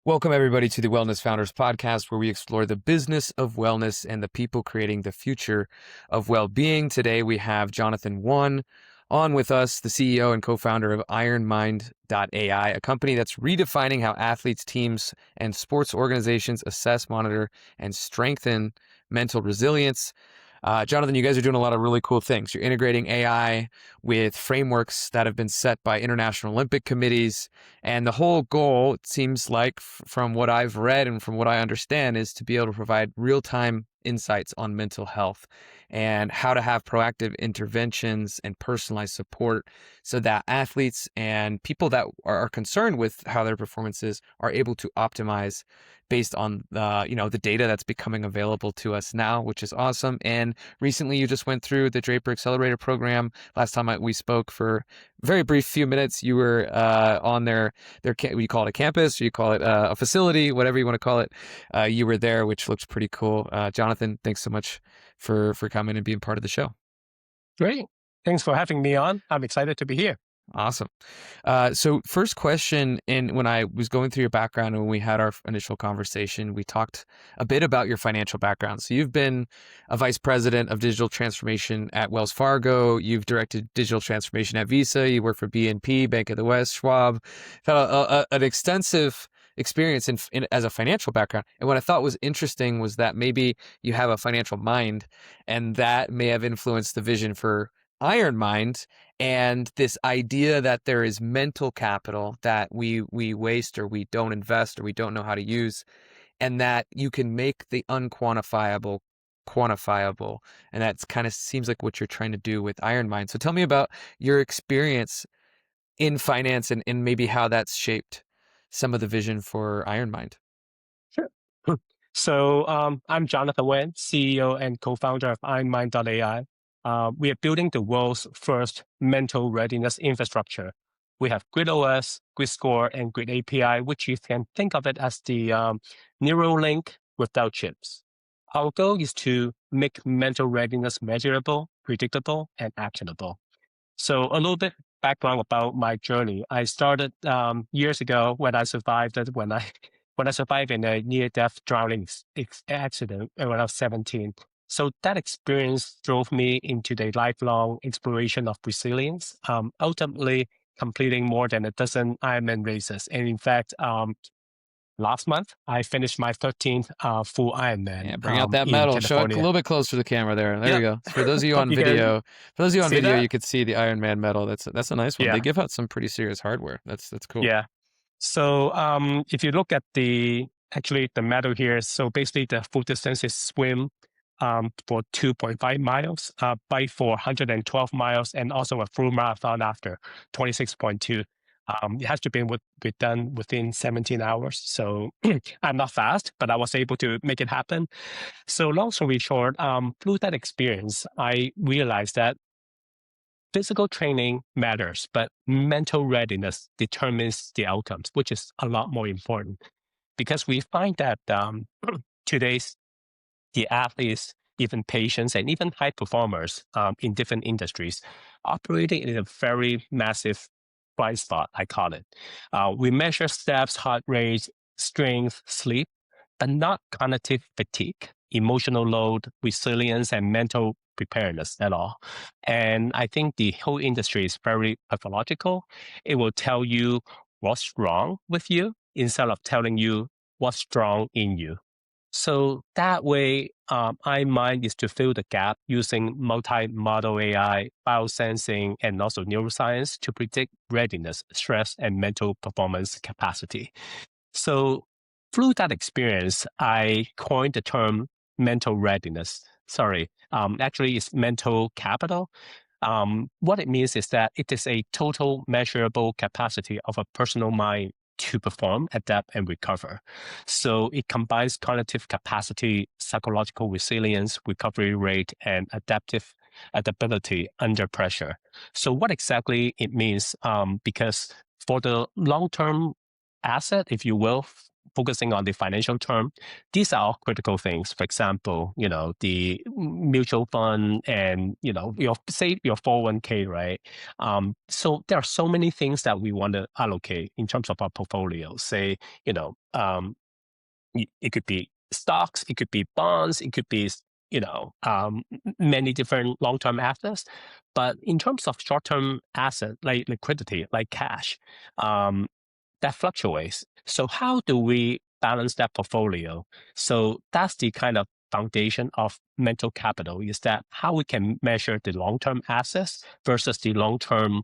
Welcome, everybody, to the Wellness Founders Podcast, where we explore the business of wellness and the people creating the future of well-being. Today, we have Jonathan Won on with us, the CEO and co-founder of Ironmind.ai, a company that's redefining how athletes, teams, and sports organizations assess, monitor, and strengthen mental resilience. Jonathan, you guys are doing a lot of really cool things. You're integrating AI with frameworks that have been set by international Olympic committees. And the whole goal, it seems like, from what I've read and from what I understand, is to be able to provide real-time insights on mental health and how to have proactive interventions and personalized support so that athletes and people that are concerned with how their performance is are able to optimize based on the data that's becoming available to us now, which is awesome. And recently you just went through the Draper Accelerator program. Last time we spoke for a very brief few minutes, you were on their you call it a campus, or you call it a facility, whatever you want to call it. You were there, which looks pretty cool. Jonathan, thanks so much for coming and being part of the show. Great. Thanks for having me on. I'm excited to be here. Awesome. So first question, and when I was going through your background and when we had our initial conversation, we talked a bit about your financial background. So you've been a vice president of digital transformation at Wells Fargo. You've directed digital transformation at Visa. You work for BNP, Bank of the West, Schwab. Had an extensive experience as a financial background. And what I thought was interesting was that maybe you have a financial mind, and that may have influenced the vision for Ironmind and this idea that there is mental capital that we waste, or we don't invest, or we don't know how to use, and that you can make the unquantifiable quantifiable. And that's kind of seems like what you're trying to do with Ironmind. So tell me about your experience in finance and maybe how that's shaped some of the vision for Ironmind. Sure. So I'm Jonathan Wen, CEO and co-founder of Ironmind.ai. We are building the world's first mental readiness infrastructure. We have Grid OS, Grid Score, and Grid API, which you can think of it as the Neuralink without chips. Our goal is to make mental readiness measurable, predictable, and actionable. So a little bit background about my journey. I started years ago when I survived in a near-death drowning accident when I was 17. So that experience drove me into the lifelong exploration of resilience, ultimately completing more than a dozen Ironman races. And in fact, last month, I finished my 13th full Ironman. Yeah, bring out that medal. Show it a little bit closer to the camera there. There we go. For those of you on video, you could see the Ironman medal. That's a nice one. Yeah. They give out some pretty serious hardware. That's cool. Yeah. So if you look at the medal here, so basically the full distance is swim for 2.5 miles, bike for 112 miles, and also a full marathon after 26.2. It has to be done within 17 hours. So I'm not fast, but I was able to make it happen. So long story short, through that experience, I realized that physical training matters, but mental readiness determines the outcomes, which is a lot more important. Because we find that today's the athletes, even patients, and even high performers in different industries operating in a very massive blind spot, I call it. We measure steps, heart rate, strength, sleep, but not cognitive fatigue, emotional load, resilience, and mental preparedness at all. And I think the whole industry is very pathological. It will tell you what's wrong with you instead of telling you what's strong in you. So that way, iMind is to fill the gap using multi-model AI, biosensing, and also neuroscience to predict readiness, stress, and mental performance capacity. So through that experience, I coined the term mental readiness. Actually it's mental capital. What it means is that it is a total measurable capacity of a personal mind to perform, adapt, and recover. So it combines cognitive capacity, psychological resilience, recovery rate, and adaptability under pressure. So what exactly it means, because for the long-term asset, if you will, focusing on the financial term, these are all critical things. For example, the mutual fund and, your 401k, right? So there are so many things that we want to allocate in terms of our portfolio. Say, it could be stocks, it could be bonds, it could be, many different long-term assets. But in terms of short-term asset, like liquidity, like cash, um, that fluctuates. So how do we balance that portfolio? So that's the kind of foundation of mental capital, is that how we can measure the long-term assets versus the long-term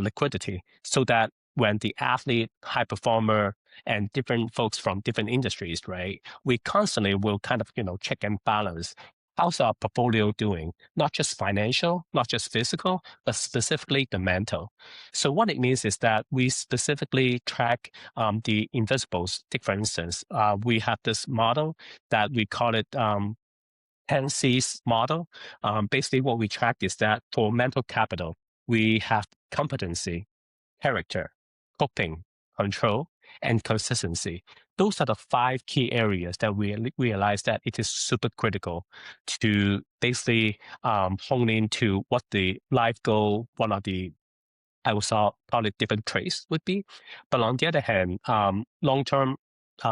liquidity, so that when the athlete, high performer, and different folks from different industries, right, we constantly will kind of, check and balance. How's our portfolio doing? Not just financial, not just physical, but specifically the mental. So what it means is that we specifically track the invisibles. Take for instance, we have this model that we call it 10 C's model. Basically, what we track is that for mental capital, we have competency, character, coping, control, and consistency. Those are the 5 key areas that we realize that it is super critical to basically hone into what the life goal, what are the, I would call it, different traits would be. But on the other hand, long-term,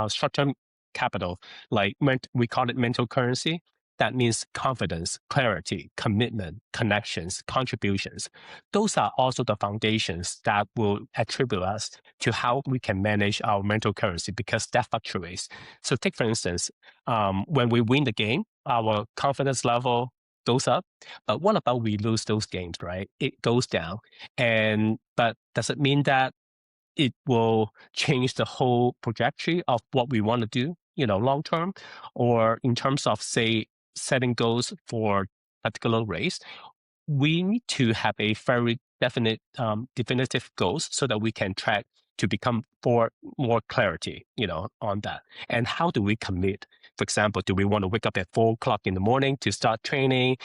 short-term capital, like we call it mental currency. That means confidence, clarity, commitment, connections, contributions. Those are also the foundations that will attribute us to how we can manage our mental currency, because that fluctuates. So take, for instance, when we win the game, our confidence level goes up. But what about we lose those games, right? It goes down. But does it mean that it will change the whole trajectory of what we want to do, long term? Or in terms of, say, setting goals for particular race, we need to have a very definitive goals so that we can track to become more clarity, on that. And how do we commit? For example, do we want to wake up at 4 o'clock in the morning to start training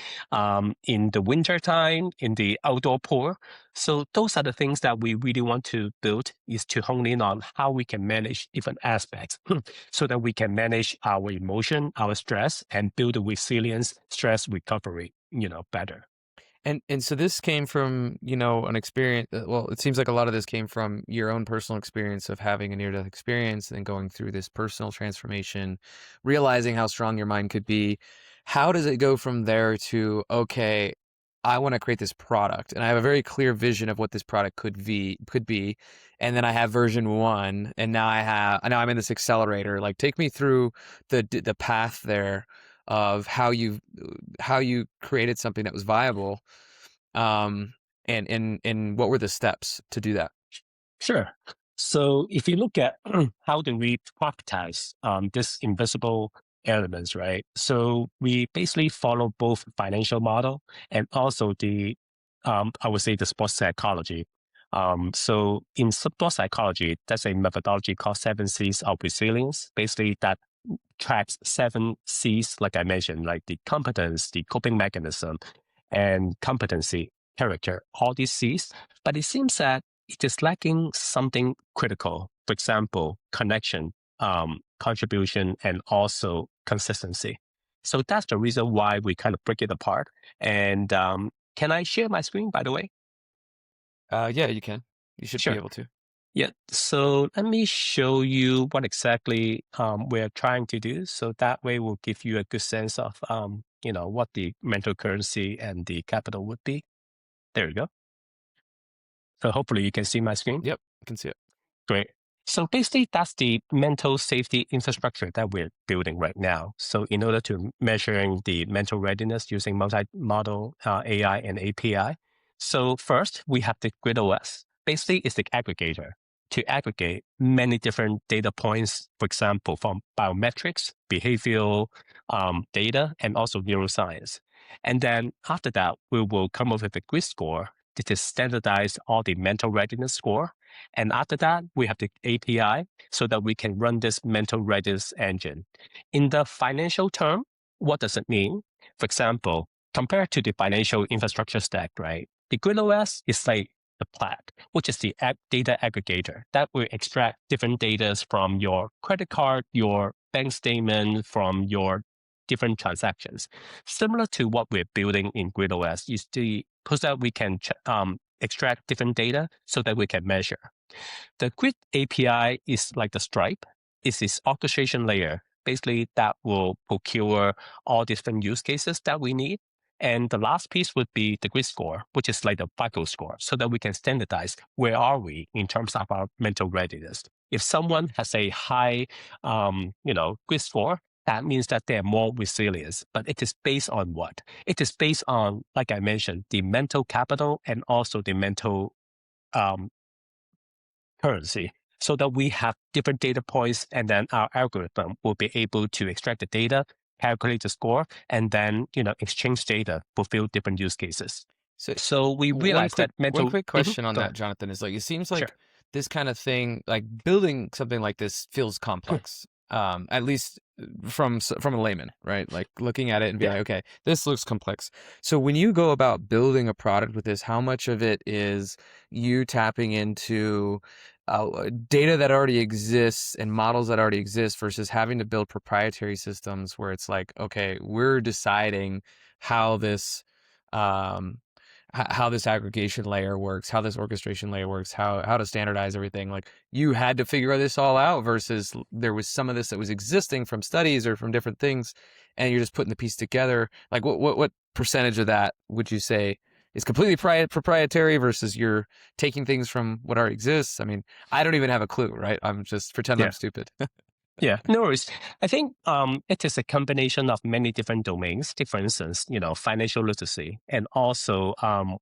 in the winter time, in the outdoor pool? So those are the things that we really want to build, is to hone in on how we can manage different aspects so that we can manage our emotion, our stress, and build a resilience, stress recovery, better. And so this came from, an experience. Well, it seems like a lot of this came from your own personal experience of having a near-death experience and going through this personal transformation, realizing how strong your mind could be. How does it go from there to, okay, I want to create this product, and I have a very clear vision of what this product could be, and then I have version 1, and now I'm in this accelerator. Like, take me through the path there of how you created something that was viable, and what were the steps to do that? Sure. So if you look at how do we quantifies this invisible elements, right? So we basically follow both financial model and also the, I would say, the sports psychology. So in sports psychology, that's a methodology called 7 C's of resilience. Basically, that tracks 7 C's, like I mentioned, like the competence, the coping mechanism, and competency, character, all these C's. But it seems that it is lacking something critical. For example, connection, contribution, and also consistency. So that's the reason why we kind of break it apart. And can I share my screen, by the way? Yeah, you can. You should be Sure. able to. Yeah, so let me show you what exactly we're trying to do. So that way we'll give you a good sense of, what the mental currency and the capital would be. There we go. So hopefully you can see my screen. Yep, I can see it. Great. So basically, that's the mental safety infrastructure that we're building right now. So in order to measuring the mental readiness using multi-model AI and API. So first, we have the Grid OS. Basically, it's the aggregator to aggregate many different data points, for example, from biometrics, behavioral data, and also neuroscience. And then after that, we will come up with a grid score to standardize all the mental readiness score. And after that, we have the API so that we can run this mental readiness engine. In the financial term, what does it mean? For example, compared to the financial infrastructure stack, right? The Grid OS is like the Plaid, which is the data aggregator that will extract different data from your credit card, your bank statement, from your different transactions. Similar to what we're building in GridOS, is so that we can extract different data so that we can measure. The Grid API is like the Stripe. It's this orchestration layer, basically that will procure all different use cases that we need. And the last piece would be the Grid score, which is like the FICO score, so that we can standardize where are we in terms of our mental readiness. If someone has a high, Grid score, that means that they're more resilient. But it is based on what? It is based on, like I mentioned, the mental capital and also the mental currency, so that we have different data points, and then our algorithm will be able to extract the data, calculate the score, and then exchange data, fulfill different use cases. So So we realized that one mental. quick question on Go that, ahead. Jonathan, is like it seems Sure. like this kind of thing, like building something like this feels complex. At least from a layman, right? Like looking at it and being Yeah. like, okay, this looks complex. So when you go about building a product with this, how much of it is you tapping into data that already exists and models that already exist versus having to build proprietary systems where it's like, okay, we're deciding how this um, how this aggregation layer works, how this orchestration layer works, how to standardize everything. Like you had to figure this all out versus there was some of this that was existing from studies or from different things, and you're just putting the piece together. Like what percentage of that would you say is completely proprietary versus you're taking things from what already exists? I mean, I don't even have a clue, right? I'm just pretend I'm Yeah. stupid. Yeah, no worries. I think it is a combination of many different domains. Take, for instance, financial literacy. And also,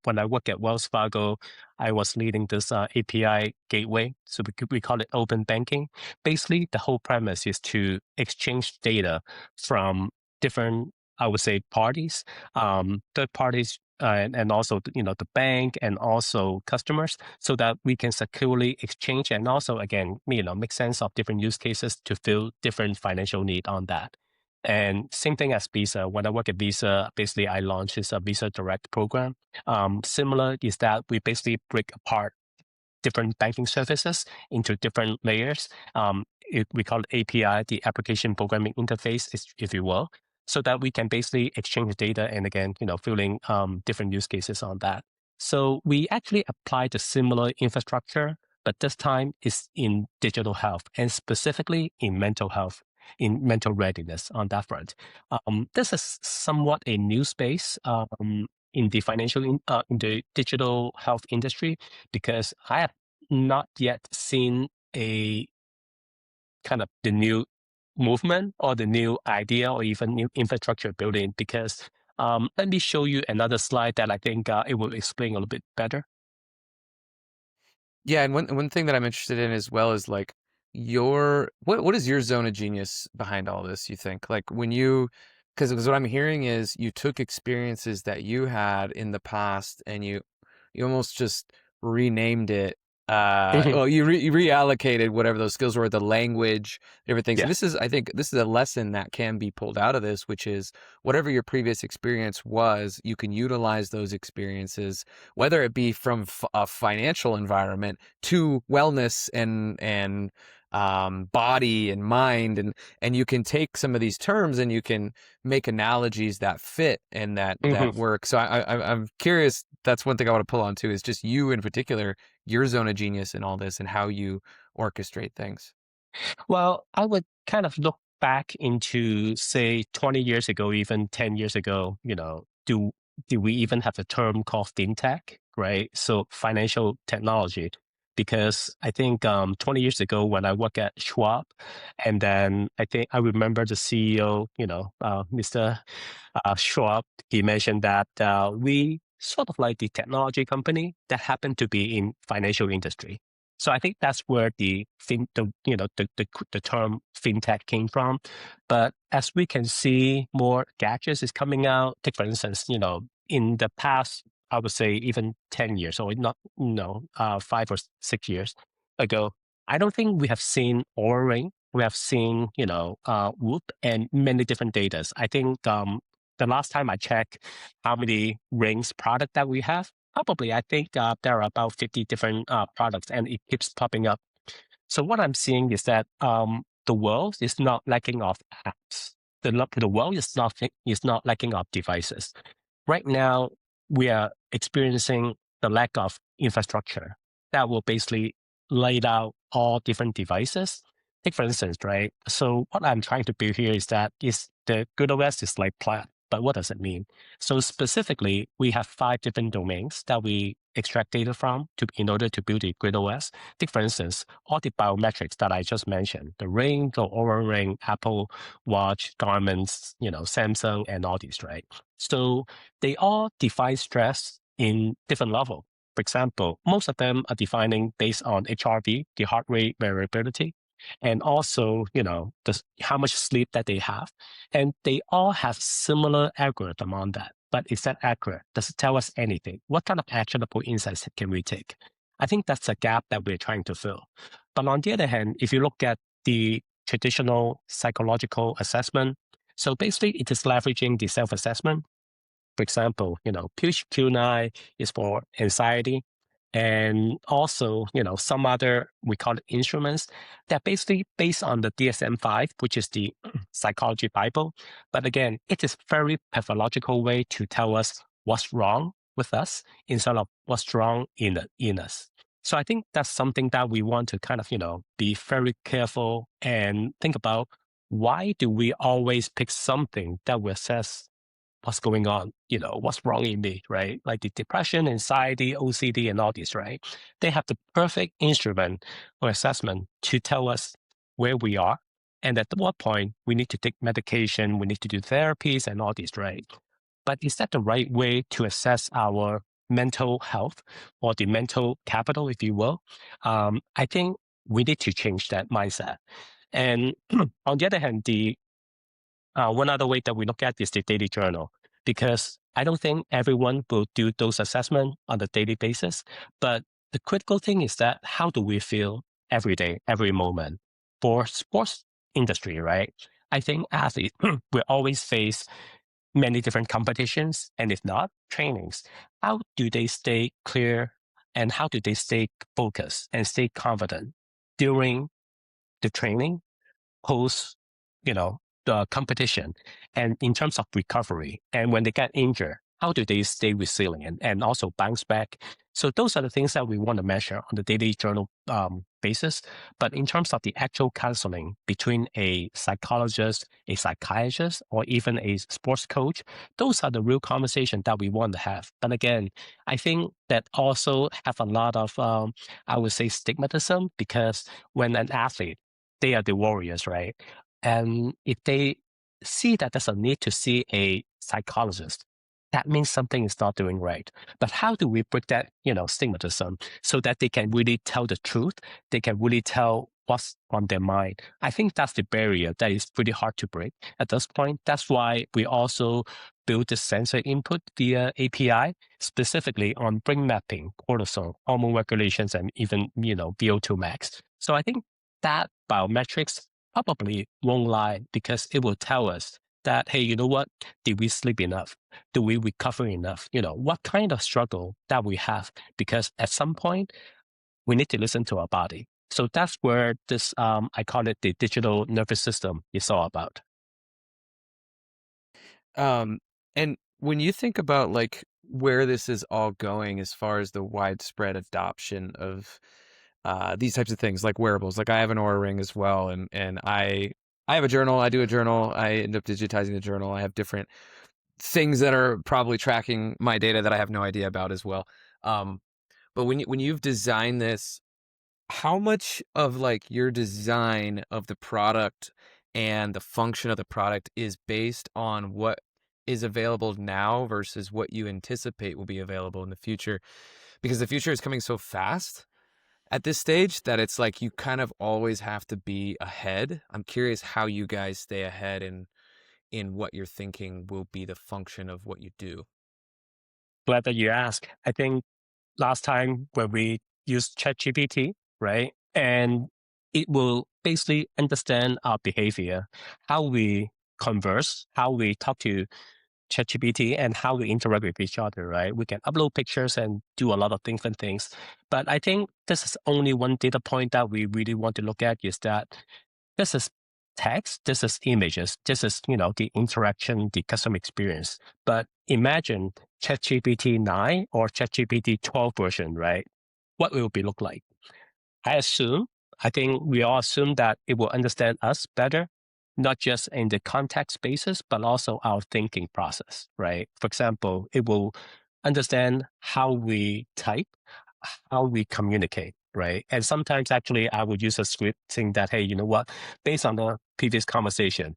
when I work at Wells Fargo, I was leading this API gateway. So we call it open banking. Basically, the whole premise is to exchange data from different, I would say, parties, third parties, and also the bank and also customers, so that we can securely exchange and also again make sense of different use cases to fill different financial need on that. And same thing as Visa. When I work at Visa, basically I launched this Visa Direct program. Similar is that we basically break apart different banking services into different layers. We call it API, the application programming interface, if you will, so that we can basically exchange data and again, filling different use cases on that. So we actually apply the similar infrastructure, but this time is in digital health and specifically in mental health, in mental readiness on that front. This is somewhat a new space in the in the digital health industry, because I have not yet seen a kind of the new movement or the new idea or even new infrastructure building. Because let me show you another slide that I think it will explain a little bit better. Yeah, and one thing that I'm interested in as well is like what is your zone of genius behind all this, you think? Like when you because what I'm hearing is you took experiences that you had in the past and you almost just renamed it. Well, you reallocated whatever those skills were, the language, different things. And Yeah. I think this is a lesson that can be pulled out of this, which is whatever your previous experience was, you can utilize those experiences, whether it be from a financial environment to wellness and body and mind, and you can take some of these terms and you can make analogies that fit and that work. So I'm curious. That's one thing I want to pull on too, is just you in particular, your zone of genius in all this and how you orchestrate things. Well, I would kind of look back into, say, 20 years ago, even 10 years ago, do we even have a term called fintech, right? So financial technology. Because I think 20 years ago when I worked at Schwab, and then I think I remember the CEO, Mr. Schwab, he mentioned that we sort of like the technology company that happened to be in financial industry. So I think that's where the term fintech came from. But as we can see, more gadgets is coming out. Take, for instance, in the past, I would say even 10 years or not, 5 or 6 years ago, I don't think we have seen Oura Ring. We have seen, Whoop and many different data. I think the last time I checked how many rings product that we have, Probably, I think there are about 50 different products, and it keeps popping up. So what I'm seeing is that the world is not lacking of apps. The world is not lacking of devices. Right now, we are experiencing the lack of infrastructure that will basically lay out all different devices. Take for instance, right? So what I'm trying to build here is that is the good OS is like plat, but what does it mean? So specifically, we have 5 different domains that we extract data from in order to build a grid OS. Take for instance, all the biometrics that I just mentioned, the Ring, the Oura Ring, Apple Watch, Garmin's, Samsung, and all these, right? So they all define stress in different level. For example, most of them are defining based on HRV, the heart rate variability, and also, how much sleep that they have. And they all have similar algorithm on that. But is that accurate? Does it tell us anything? What kind of actionable insights can we take? I think that's a gap that we're trying to fill. But on the other hand, if you look at the traditional psychological assessment, so basically it is leveraging the self-assessment. For example, PHQ-9 is for anxiety. And also, some other, we call it instruments that basically based on the DSM-5, which is the psychology Bible. But again, it is very pathological way to tell us what's wrong with us instead of what's wrong in us. So I think that's something that we want to kind of, be very careful and think about, why do we always pick something that will assess what's going on, what's wrong in me, right? Like the depression, anxiety, OCD, and all this, right? They have the perfect instrument or assessment to tell us where we are. And at what point we need to take medication, we need to do therapies and all this, right? But is that the right way to assess our mental health or the mental capital, if you will? I think we need to change that mindset. And on the other hand, one other way that we look at is the daily journal, because I don't think everyone will do those assessments on a daily basis. But the critical thing is that how do we feel every day, every moment? For sports industry, right? I think athletes will always face many different competitions, and if not, trainings. How do they stay clear and how do they stay focused and stay confident during the training, post, the competition, and in terms of recovery, and when they get injured, how do they stay resilient and also bounce back? So those are the things that we want to measure on the daily journal basis. But in terms of the actual counseling between a psychologist, a psychiatrist, or even a sports coach, those are the real conversation that we want to have. But again, I think that also have a lot of, I would say, stigmatism, because when an athlete, they are the warriors, right? And if they see that there's a need to see a psychologist, that means something is not doing right. But how do we break that, stigmatism so that they can really tell the truth? They can really tell what's on their mind. I think that's the barrier that is pretty hard to break at this point. That's why we also build the sensor input via API, specifically on brain mapping, cortisol, hormone regulations, and even, VO2 max. So I think that biometrics probably won't lie, because it will tell us that, hey, you know what? Did we sleep enough? Do we recover enough? What kind of struggle that we have? Because at some point, we need to listen to our body. So that's where this, I call it the digital nervous system, is all about. And when you think about like where this is all going as far as the widespread adoption of these types of things like wearables, like I have an Aura Ring as well, and I have a journal. I do a journal. I end up digitizing the journal. I have different things that are probably tracking my data that I have no idea about as well. But when you've designed this, how much of like your design of the product and the function of the product is based on what is available now versus what you anticipate will be available in the future? Because the future is coming so fast at this stage that it's like you kind of always have to be ahead. I'm curious how you guys stay ahead in what you're thinking will be the function of what you do. Glad that you asked. I think last time when we used ChatGPT, right? And it will basically understand our behavior, how we converse, how we talk to ChatGPT and how we interact with each other, right? We can upload pictures and do a lot of different things. But I think this is only one data point that we really want to look at is that this is text, this is images, this is, the interaction, the customer experience. But imagine ChatGPT 9 or ChatGPT 12 version, right? What will it look like? I think we all assume that it will understand us better, not just in the context basis, but also our thinking process, right? For example, it will understand how we type, how we communicate, right? And sometimes actually I would use a script saying that, hey, you know what, based on the previous conversation,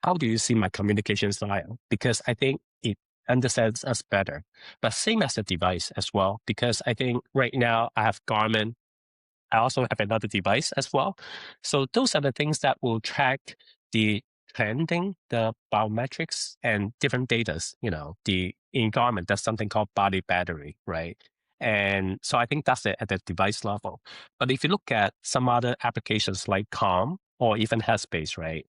how do you see my communication style? Because I think it understands us better. But same as the device as well, because I think right now I have Garmin. I also have another device as well. So those are the things that will track the trending, the biometrics, and different datas. The environment, that's something called body battery, right? And so I think that's at the device level. But if you look at some other applications like Calm or even Headspace, right?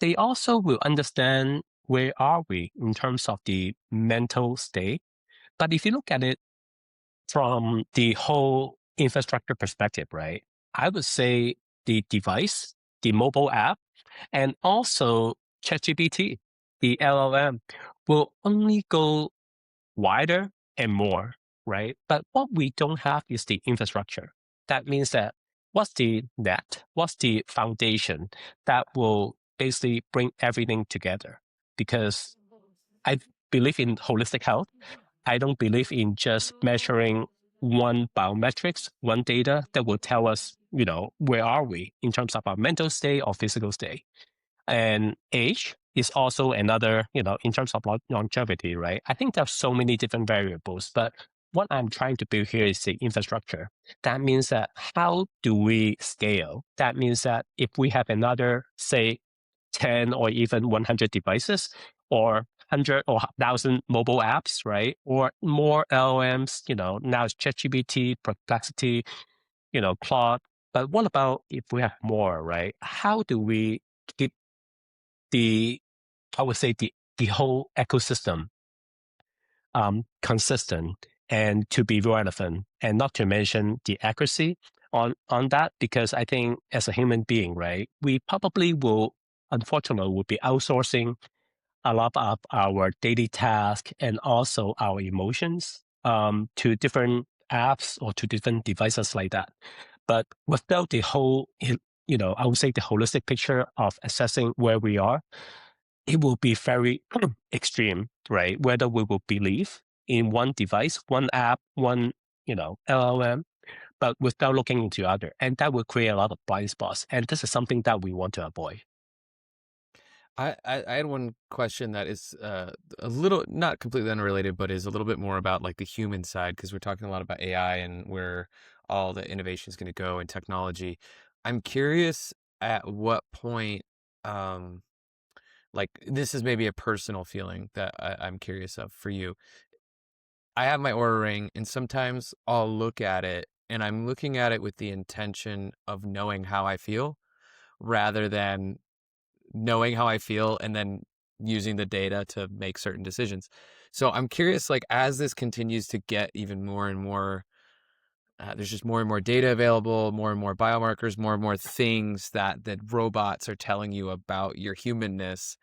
They also will understand where are we in terms of the mental state. But if you look at it from the whole infrastructure perspective, right? I would say the device, the mobile app, and also ChatGPT, the LLM, will only go wider and more, right? But what we don't have is the infrastructure. That means that what's the net? What's the foundation that will basically bring everything together? Because I believe in holistic health. I don't believe in just measuring one biometrics, one data that will tell us, where are we in terms of our mental state or physical state. And age is also another, in terms of longevity, right? I think there's so many different variables, but what I'm trying to build here is the infrastructure. That means that how do we scale? That means that if we have another, say, 10 or even 100 devices or 100 or 1,000 mobile apps, right? Or more LLMs, now it's ChatGPT, Perplexity, Claude. But what about if we have more, right? How do we keep I would say the whole ecosystem consistent and to be relevant, and not to mention the accuracy on that, because I think as a human being, right, we probably unfortunately, will be outsourcing a lot of our daily tasks and also our emotions to different apps or to different devices like that. But without the whole, I would say the holistic picture of assessing where we are, it will be very extreme, right? Whether we will believe in one device, one app, one, LLM, but without looking into other. And that will create a lot of blind spots. And this is something that we want to avoid. I had one question that is a little, not completely unrelated, but is a little bit more about like the human side, because we're talking a lot about AI and where all the innovation is going to go in technology. I'm curious at what point, like this is maybe a personal feeling that I'm curious of for you. I have my Aura Ring, and sometimes I'll look at it, and I'm looking at it with the intention of knowing how I feel rather than knowing how I feel and then using the data to make certain decisions. So I'm curious, like, as this continues to get even more and more, there's just more and more data available, more and more biomarkers, more and more things that robots are telling you about your humanness.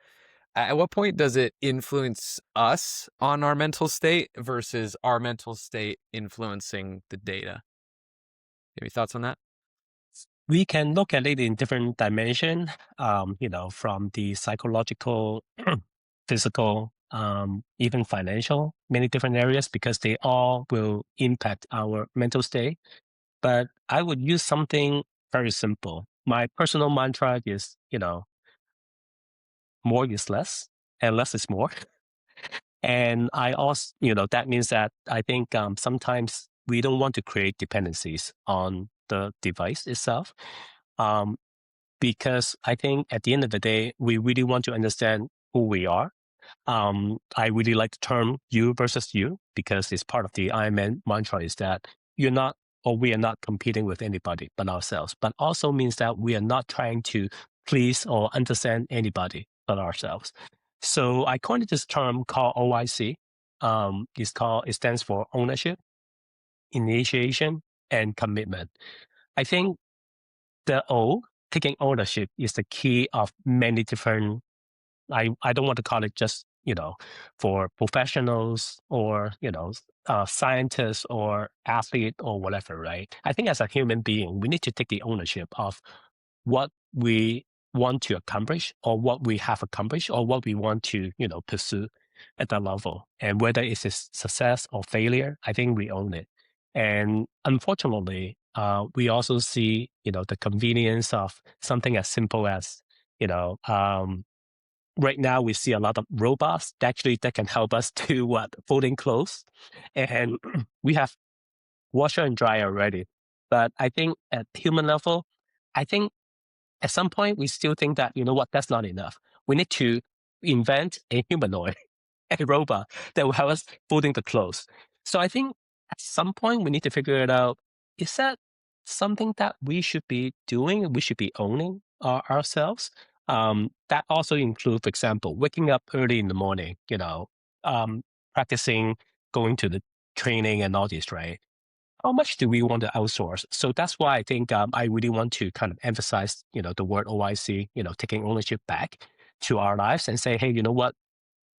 At what point does it influence us on our mental state versus our mental state influencing the data? Any thoughts on that? We can look at it in different dimension, from the psychological, physical, even financial, many different areas, because they all will impact our mental state. But I would use something very simple. My personal mantra is, more is less and less is more. And I also, that means that I think sometimes we don't want to create dependencies on the device itself. Because I think at the end of the day, we really want to understand who we are. I really like the term you versus you, because it's part of the Ironman mantra is that you're not, or we are not competing with anybody but ourselves, but also means that we are not trying to please or understand anybody but ourselves. So I coined this term called OIC. It stands for ownership, initiation, and commitment. I think the O, taking ownership, is the key of many different. I don't want to call it just for professionals or scientists or athlete or whatever, right? I think as a human being, we need to take the ownership of what we want to accomplish or what we have accomplished or what we want to pursue at that level, and whether it's a success or failure, I think we own it. And unfortunately, we also see the convenience of something as simple as you know um, right now we see a lot of robots that can help us to folding clothes, and we have washer and dryer already. But I think at human level, I think at some point we still think that that's not enough. We need to invent a humanoid, a robot that will help us folding the clothes. So I think at some point we need to figure it out. Is that something that we should be doing? We should be owning ourselves. That also includes, for example, waking up early in the morning. Practicing going to the training and all this, right? How much do we want to outsource? So that's why I think I really want to kind of emphasize, the word OIC, taking ownership back to our lives and say, hey, you know what?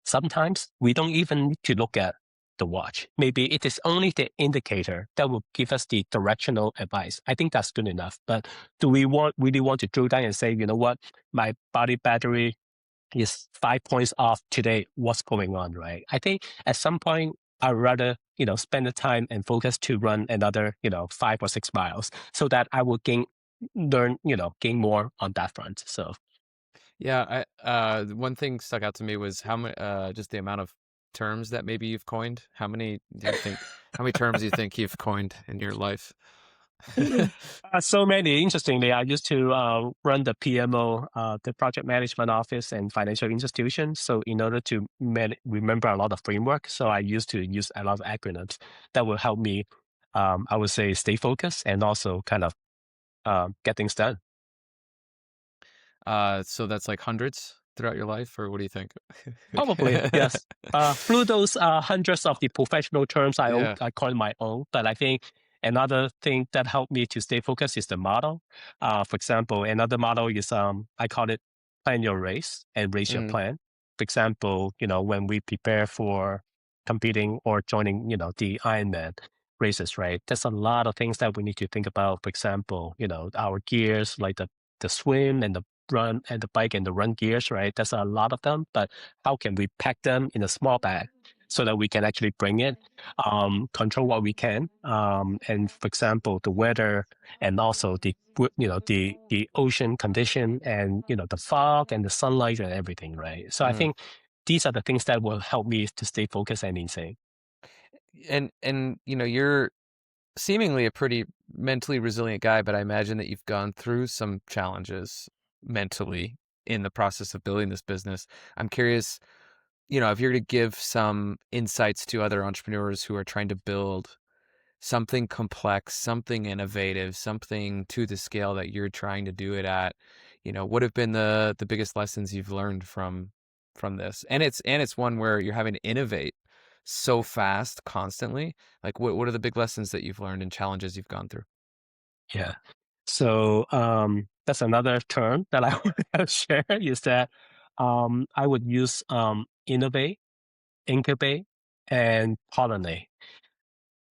Sometimes we don't even need to look at the watch. Maybe it is only the indicator that will give us the directional advice. I think that's good enough. But do we really want to drill down and say, you know what? My body battery is 5 points off today. What's going on, right? I think at some point, I'd rather, spend the time and focus to run another, 5 or 6 miles so that I will gain more on that front. So Yeah, one thing stuck out to me was how many, just the amount of terms that maybe you've coined. How many terms do you think you've coined in your life? So many. Interestingly, I used to run the PMO, the project management office and financial institution. So in order to remember a lot of framework, so I used to use a lot of acronyms that will help me, I would say, stay focused and also kind of get things done. So that's like hundreds throughout your life, or what do you think? Probably, yes. Through those hundreds of the professional terms, Yeah. I call it my own. But I think another thing that helped me to stay focused is the model. For example, another model is I call it plan your race and race your Mm. plan. For example, when we prepare for competing or joining, the Ironman races, right? There's a lot of things that we need to think about. For example, our gears, like the swim and the run and the bike and the run gears, right? There's a lot of them, but how can we pack them in a small bag so that we can actually bring it, control what we can, and for example, the weather and also the ocean condition and the fog and the sunlight and everything, right? So I Mm. think these are the things that will help me to stay focused and insane. And you're seemingly a pretty mentally resilient guy, but I imagine that you've gone through some challenges mentally in the process of building this business. I'm curious, if you're to give some insights to other entrepreneurs who are trying to build something complex, something innovative, something to the scale that you're trying to do it at, what have been the biggest lessons you've learned from this? And it's one where you're having to innovate so fast constantly. Like what are the big lessons that you've learned and challenges you've gone through? Yeah. So that's another term that I want to share is that I would use innovate, incubate, and pollinate.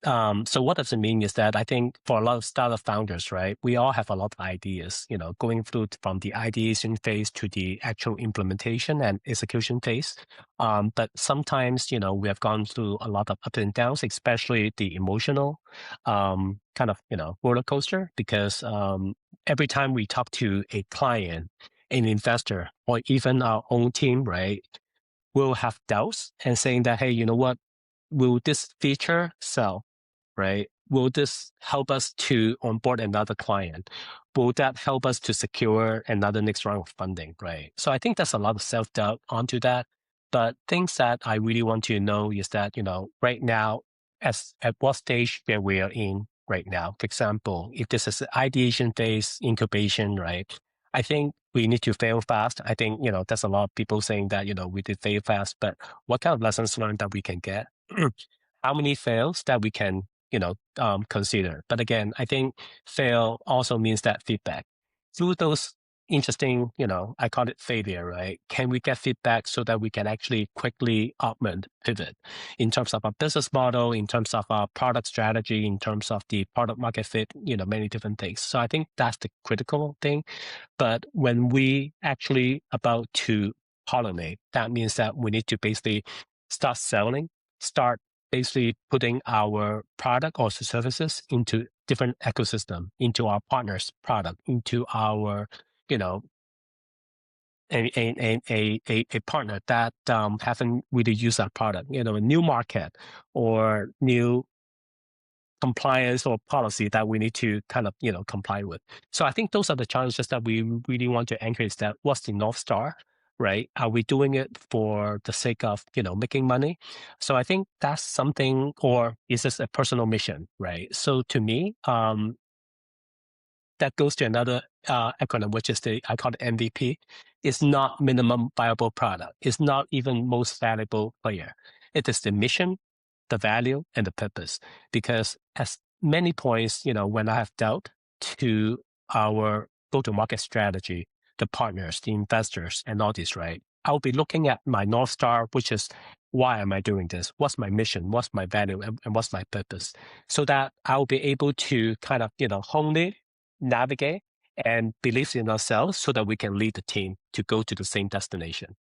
So what does it mean is that I think for a lot of startup founders, right, we all have a lot of ideas, going through from the ideation phase to the actual implementation and execution phase. But sometimes, we have gone through a lot of ups and downs, especially the emotional kind of, roller coaster, because every time we talk to a client, an investor, or even our own team, right, we'll have doubts and saying that, hey, you know what, will this feature sell? Right? Will this help us to onboard another client? Will that help us to secure another next round of funding? Right. So I think there's a lot of self doubt onto that. But things that I really want to know is that, right now, at what stage that we are in right now. For example, if this is an ideation phase, incubation, right? I think we need to fail fast. I think, there's a lot of people saying that, we did fail fast, but what kind of lessons learned that we can get? How many fails that we can, consider? But again, I think fail also means that feedback. Through those interesting, I call it failure, right? Can we get feedback so that we can actually quickly augment, pivot in terms of our business model, in terms of our product strategy, in terms of the product market fit, many different things. So I think that's the critical thing. But when we actually about to pollinate, that means that we need to basically start selling, start basically putting our product or services into different ecosystem, into our partners' product, into our, a partner that haven't really used our product, a new market or new compliance or policy that we need to kind of, comply with. So I think those are the challenges that we really want to anchor is that what's the North Star, right? Are we doing it for the sake of, making money? So I think that's something, or is this a personal mission, right? So to me, that goes to another acronym, which is I call it MVP. It's not minimum viable product. It's not even most valuable player. It is the mission, the value, and the purpose. Because as many points, when I have doubt to our go-to-market strategy, the partners, the investors, and all this, right? I'll be looking at my North Star, which is why am I doing this? What's my mission? What's my value? And what's my purpose? So that I'll be able to kind of, hone it, navigate, and believe in ourselves so that we can lead the team to go to the same destination.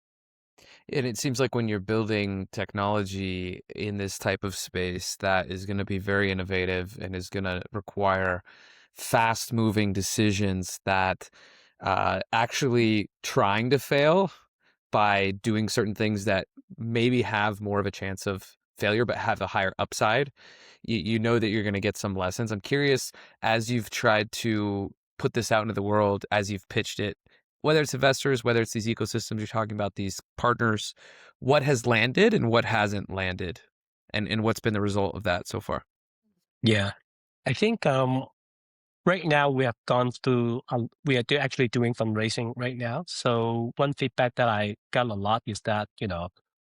And it seems like when you're building technology in this type of space, that is going to be very innovative and is going to require fast moving decisions that actually trying to fail by doing certain things that maybe have more of a chance of failure but have a higher upside. You know that you're going to get some lessons. I'm curious, as you've tried to put this out into the world, as you've pitched it, whether it's investors, whether it's these ecosystems you're talking about, these partners, what has landed and what hasn't landed, and what's been the result of that so far? Yeah. I think right now we have gone through, we are actually doing fundraising right now. So one feedback that I got a lot is that,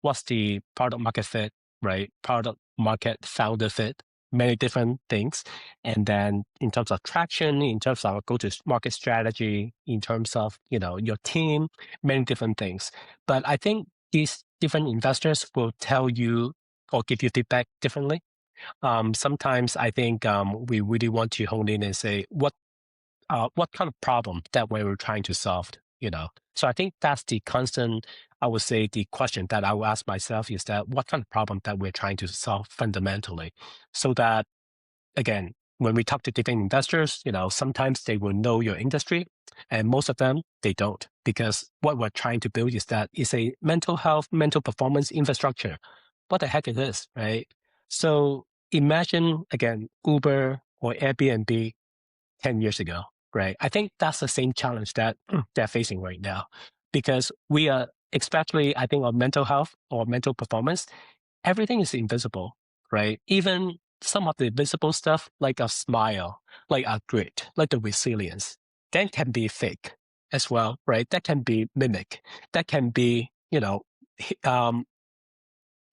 what's the product market fit, right? Product market founder fit, many different things. And then in terms of traction, in terms of our go-to-market strategy, in terms of, your team, many different things. But I think these different investors will tell you or give you feedback differently. Sometimes I think we really want to hone in and say what kind of problem that we were trying to solve. So I think that's the constant. I would say the question that I will ask myself is that what kind of problem that we're trying to solve fundamentally, so that again, when we talk to different investors, sometimes they will know your industry, and most of them they don't, because what we're trying to build is that it's a mental health, mental performance infrastructure. What the heck it is, right? So imagine again Uber or Airbnb 10 years ago, right? I think that's the same challenge that they're facing right now, because we are, especially I think on mental health or mental performance, everything is invisible, right? Even some of the visible stuff, like a smile, like a grit, like the resilience, that can be fake as well, right? That can be mimic. That can be, um,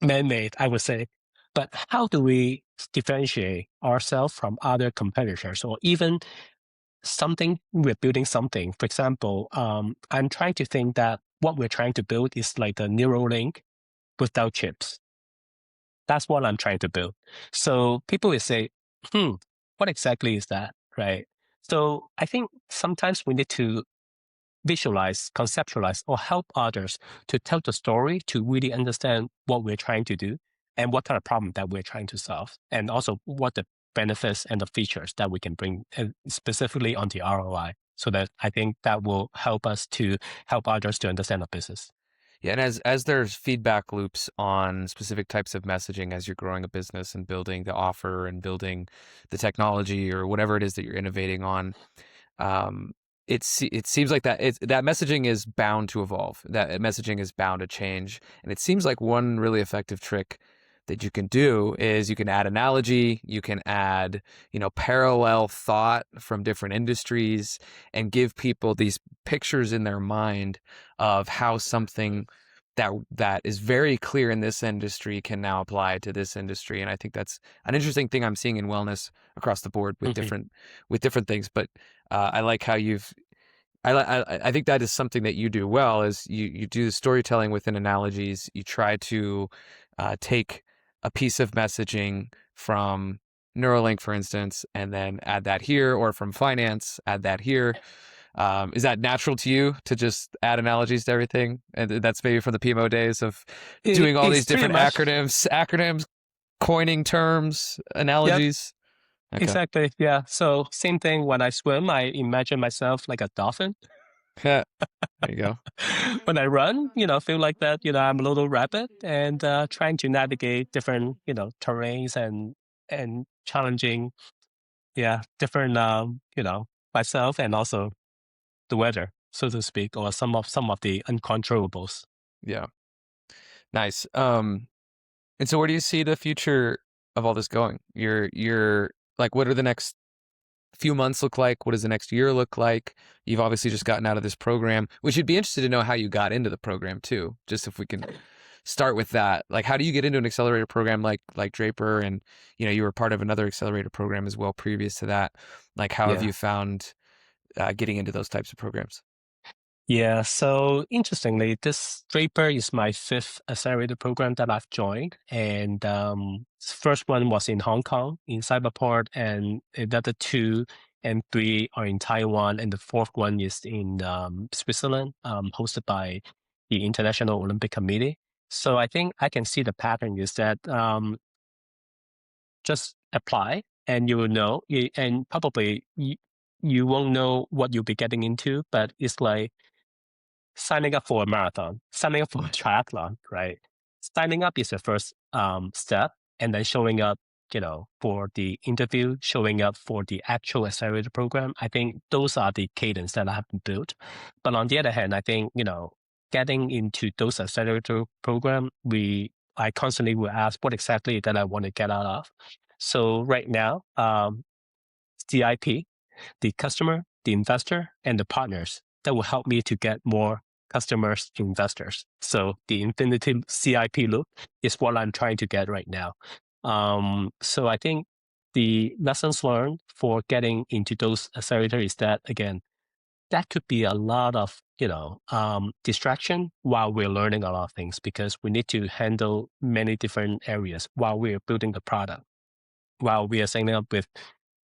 man-made, I would say. But how do we differentiate ourselves from other competitors, or even something we're building something? For example, I'm trying to think that what we're trying to build is like the Neuralink without chips. That's what I'm trying to build. So people will say, what exactly is that? Right. So I think sometimes we need to visualize, conceptualize, or help others to tell the story to really understand what we're trying to do and what kind of problem that we're trying to solve, and also what the benefits and the features that we can bring, and specifically on the ROI. So that I think that will help us to help others to understand the business. Yeah, and as there's feedback loops on specific types of messaging as you're growing a business and building the offer and building the technology or whatever it is that you're innovating on, it seems like that messaging is bound to evolve. That messaging is bound to change, and it seems like one really effective trick that you can do is you can add analogy, you can add, parallel thought from different industries and give people these pictures in their mind of how something that is very clear in this industry can now apply to this industry. And I think that's an interesting thing I'm seeing in wellness across the board with different things. But I like how I think that is something that you do well is you do the storytelling within analogies. You try to take a piece of messaging from Neuralink, for instance, and then add that here, or from finance, add that here. Is that natural to you to just add analogies to everything? And that's maybe from the PMO days of doing all It's these pretty different much, acronyms, coining terms, yep, analogies. Okay. exactly. Yeah. So same thing when I swim, I imagine myself like a dolphin. There you go. When I run, feel like that, I'm a little rapid and trying to navigate different, terrains and challenging, different, myself and also the weather, so to speak, or some of the uncontrollables. Yeah. Nice. And so where do you see the future of all this going? You're like, what are the next few months look like? What does the next year look like? You've obviously just gotten out of this program. We should be interested to know how you got into the program too. Just if we can start with that. Like, how do you get into an accelerator program like Draper? And you were part of another accelerator program as well previous to that. Like, how have Yeah. you found getting into those types of programs? Yeah, so interestingly, this Draper is my fifth accelerator program that I've joined. And first one was in Hong Kong, in Cyberport, and another two and three are in Taiwan, and the fourth one is in Switzerland, hosted by the International Olympic Committee. So I think I can see the pattern is that just apply and you will know, and probably you won't know what you'll be getting into, but it's like signing up for a marathon, signing up for a triathlon, right? Signing up is the first step, and then showing up, for the interview, showing up for the actual accelerator program. I think those are the cadence that I have built. But on the other hand, I think, getting into those accelerator program, I constantly will ask what exactly that I want to get out of. So right now, CIP, the customer, the investor, and the partners that will help me to get more customers, investors. So the infinity CIP loop is what I'm trying to get right now. So I think the lessons learned for getting into those accelerators is that, again, that could be a lot of, distraction while we're learning a lot of things, because we need to handle many different areas while we're building the product, while we are signing up with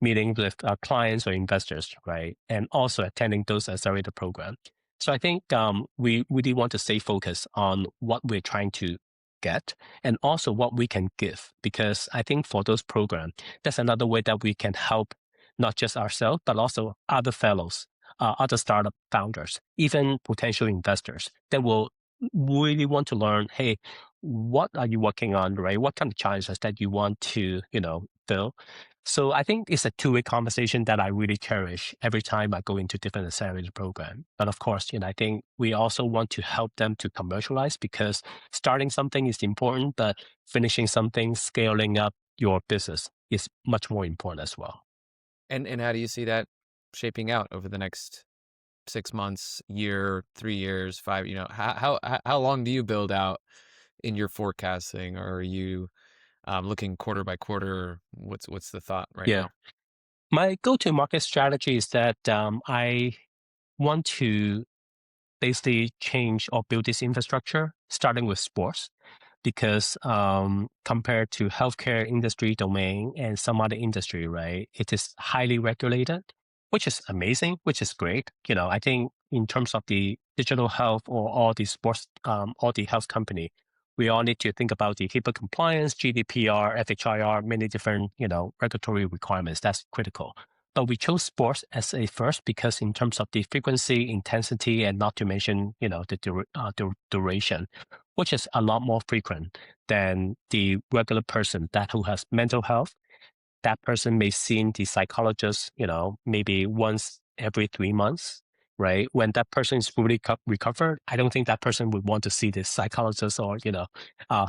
meetings with our clients or investors, right? And also attending those accelerator programs. So I think we really want to stay focused on what we're trying to get and also what we can give, because I think for those programs, that's another way that we can help not just ourselves, but also other fellows, other startup founders, even potential investors that will really want to learn, hey, what are you working on, right? What kind of challenges that you want to, fill? So I think it's a two-way conversation that I really cherish every time I go into different accelerator program. But of course, I think we also want to help them to commercialize, because starting something is important, but finishing something, scaling up your business is much more important as well. And how do you see that shaping out over the next 6 months, year, 3 years, five? How long do you build out in your forecasting, or are you looking quarter by quarter? What's the thought right Yeah. now? My go-to-market strategy is that I want to basically change or build this infrastructure, starting with sports, because compared to healthcare industry domain and some other industry, right, it is highly regulated, which is amazing, which is great. I think in terms of the digital health or all the sports, all the health company, we all need to think about the HIPAA compliance, GDPR, FHIR, many different, regulatory requirements. That's critical. But we chose sports as a first because in terms of the frequency, intensity, and not to mention, the duration, which is a lot more frequent than the regular person that who has mental health. That person may see the psychologist, maybe once every 3 months. right? When that person is fully recovered, I don't think that person would want to see this psychologist or,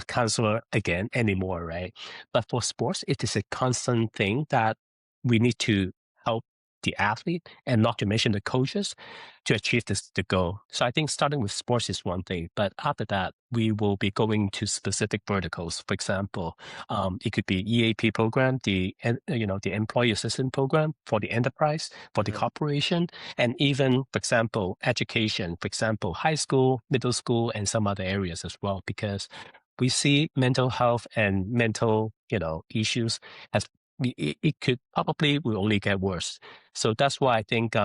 counselor again anymore, right? But for sports, it is a constant thing that we need to help the athlete and not to mention the coaches to achieve the goal. So I think starting with sports is one thing, but after that, we will be going to specific verticals. For example, it could be EAP program, the employee assistance program for the enterprise, for the Yeah. corporation, and even, for example, education, for example, high school, middle school, and some other areas as well, because we see mental health and mental, issues as it could probably will only get worse. So that's why I think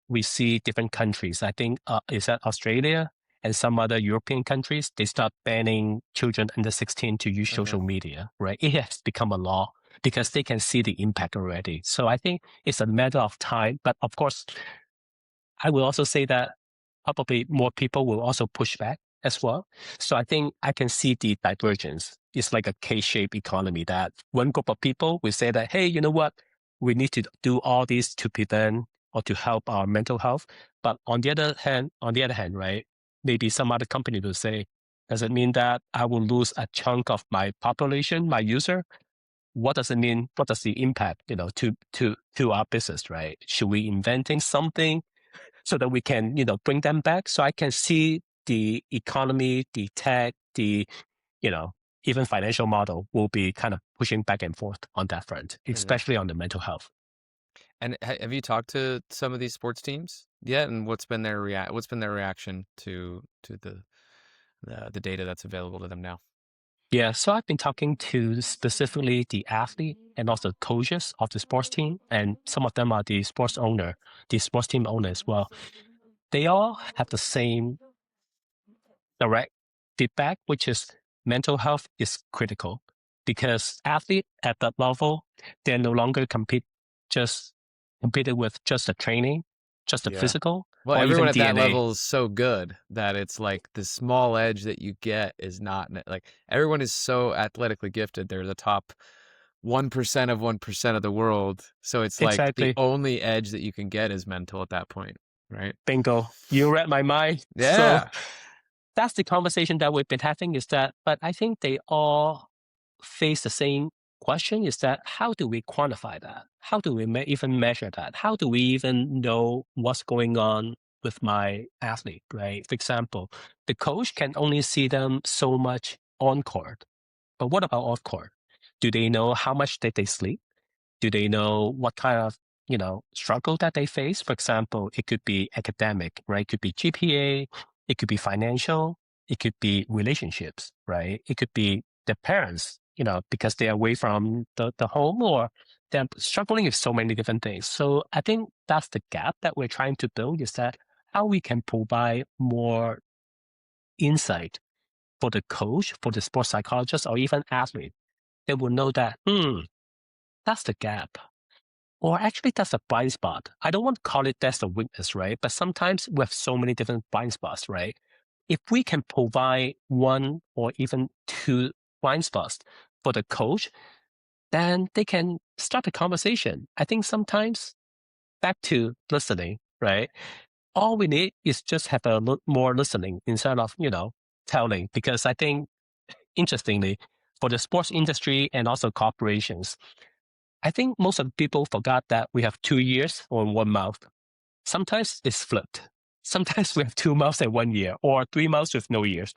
we see different countries. I think is that Australia and some other European countries, they start banning children under 16 to use Okay. social media, right? It has become a law because they can see the impact already. So I think it's a matter of time. But of course, I will also say that probably more people will also push back as well. So I think I can see the divergence. It's like a K-shaped economy that one group of people will say that, hey, you know what? We need to do all this to prevent or to help our mental health. But on the other hand, right? Maybe some other company will say, does it mean that I will lose a chunk of my population, my user? What does it mean? What does the impact, to our business, right? Should we inventing something so that we can, bring them back? So I can see the economy, the tech, you know, even financial model will be kind of pushing back and forth on that front, Amazing. especially on the mental health. And have you talked to some of these sports teams yet? And what's been their reaction to the data that's available to them now? Yeah, so I've been talking to specifically the athlete and also coaches of the sports team, and some of them are the sports team owner as well. They all have the same direct feedback, which is mental health is critical because athletes at that level, they're no longer competing with just the training, just the Yeah. physical, Well, or everyone even at that DNA. level is so good that it's like the small edge that you get is not like everyone is so athletically gifted. They're the top 1% of 1% of the world. So it's like the Exactly. only edge that you can get is mental at that point, right? Bingo. You read my mind. So Yeah. that's the conversation that we've been having is that, but I think they all face the same question is that how do we quantify that? How do we even measure that? How do we even know what's going on with my athlete, right? For example, the coach can only see them so much on court, but what about off court? Do they know how much did they sleep? Do they know what kind of, struggle that they face? For example, it could be academic, right? It could be GPA, it could be financial, it could be relationships, right? It could be their parents, because they're away from the home or they're struggling with so many different things. So I think that's the gap that we're trying to build is that how we can provide more insight for the coach, for the sports psychologist, or even athlete. They will know that, that's the gap. Or actually, that's a blind spot. I don't want to call it that's a weakness, right? But sometimes we have so many different blind spots, right? If we can provide one or even two blind spots for the coach, then they can start a conversation. I think sometimes back to listening, right? All we need is just have a more listening instead of, telling. Because I think, interestingly, for the sports industry and also corporations, I think most of the people forgot that we have 2 years or one mouth. Sometimes it's flipped. Sometimes we have 2 months and 1 year, or 3 months with no years.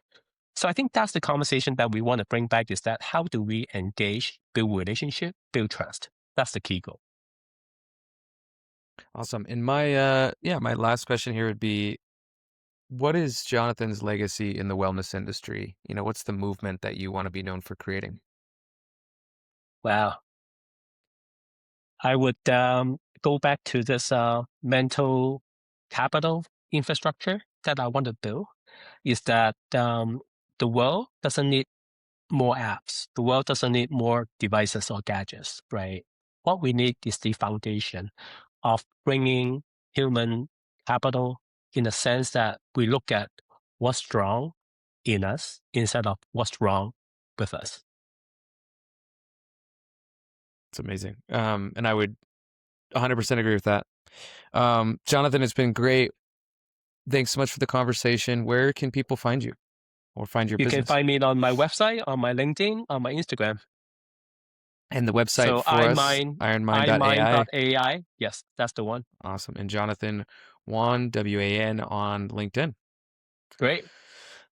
So I think that's the conversation that we want to bring back is that how do we engage, build relationship, build trust? That's the key goal. Awesome. And my last question here would be, what is Jonathan's legacy in the wellness industry? What's the movement that you want to be known for creating? Wow. I would go back to this mental capital infrastructure that I want to build is that the world doesn't need more apps. The world doesn't need more devices or gadgets, right? What we need is the foundation of bringing human capital in the sense that we look at what's wrong in us instead of what's wrong with us. It's amazing. And I would 100% agree with that. Jonathan, it's been great thanks so much for the conversation. Where can people find you or find your You business? can find me on my website, on my LinkedIn, on my Instagram. And the website So for us, Ironmind.ai. Ironmind.ai. Yes, that's the one. Awesome. And Jonathan Wan, WAN, on LinkedIn. Great.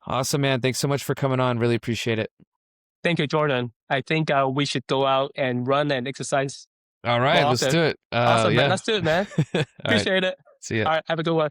Awesome, man. Thanks so much for coming on. Really appreciate it. Thank you, Jordan. I think we should go out and run and exercise. All right, let's do it. Awesome, yeah. man. Let's do it, man. All right. Appreciate it. See ya. All right, have a good one.